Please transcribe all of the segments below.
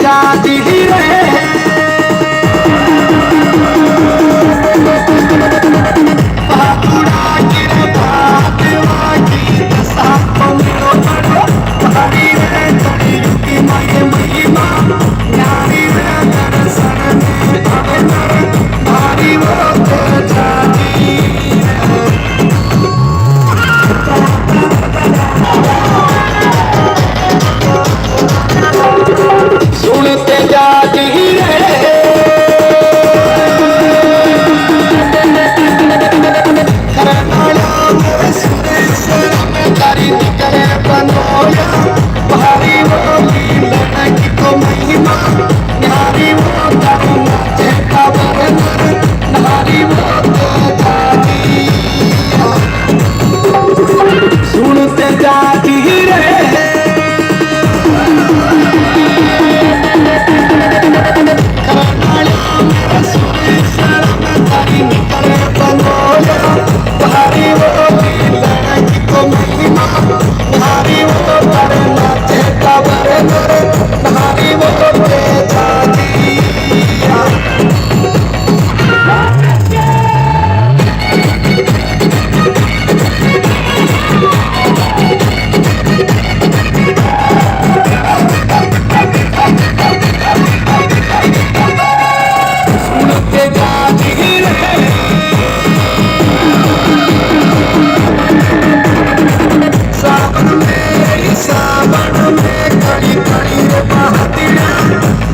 जाती रहे बाबूड़ा की बात वाकी साथ मेरो बड़ो हरी रे कड़ी की माये महिमा नारी रे दर्शन में अवतार भारी वो तो जाती सुनते जाती रहे तारी निकले बनोया भारी वो लड़की को महिमा नारी वो करुणा चेता बरनर नारी वो तो जाती सुनते जाती रहे तारी निकले बनोया भारी वो लड़की को महिमा नारी वो करना चेता बरनर नारी वो ते जाती सुनते जाती रहे सावन में कड़ी कड़ी रे बहतिया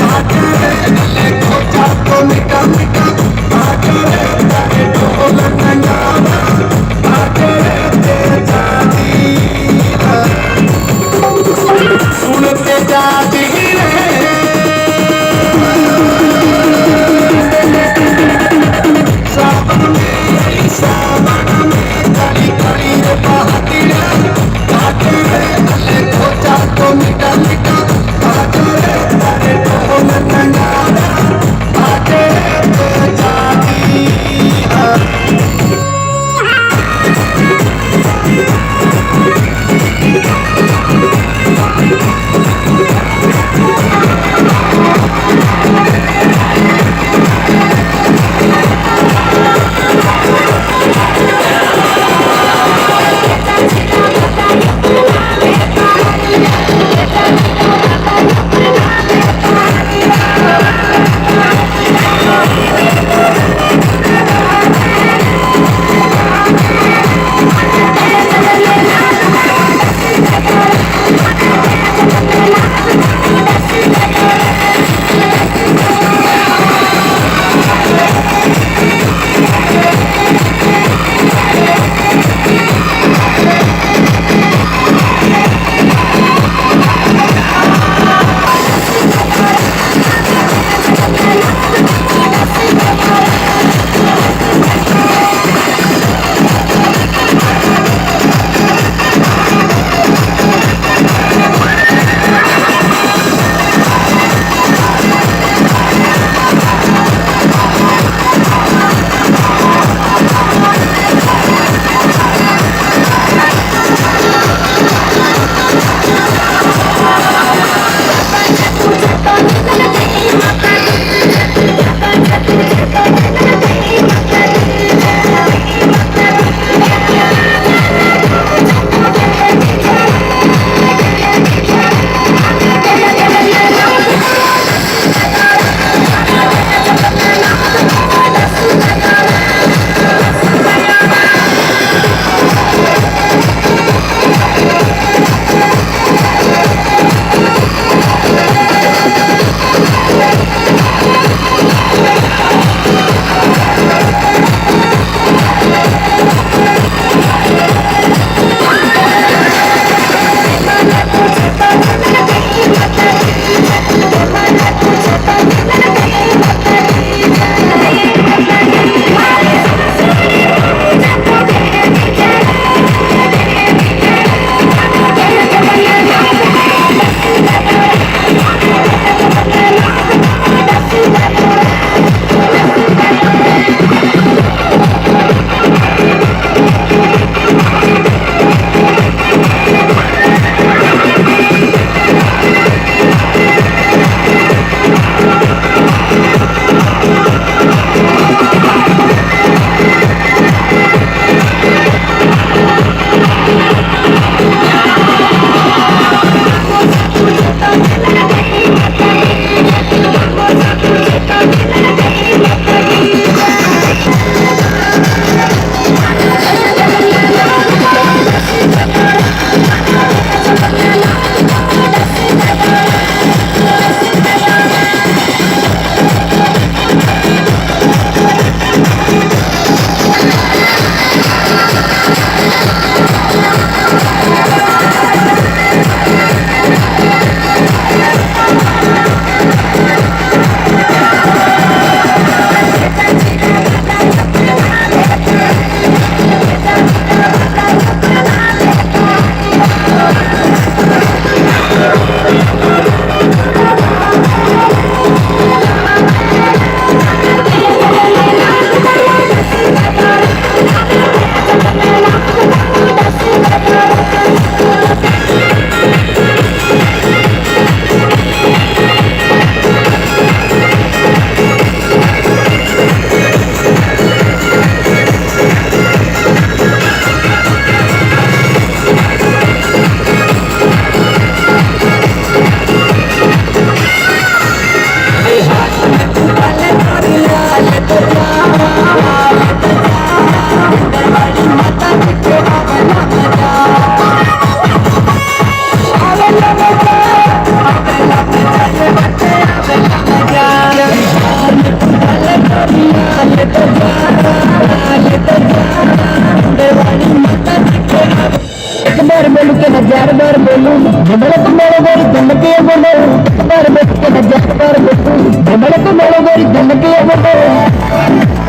भाग रे गले को जातो मिटा मिटा भाग रे तारे ढोल नगाना भाग रे ते जाती सुनते जाती रहे सावन में कड़ी कड़ी रे बहतिया भाग रे गले को जातो मिटा मिटा भाग रे तारे ढोल नगाना भाग रे ते जाती मेरे गोरी दिल के अब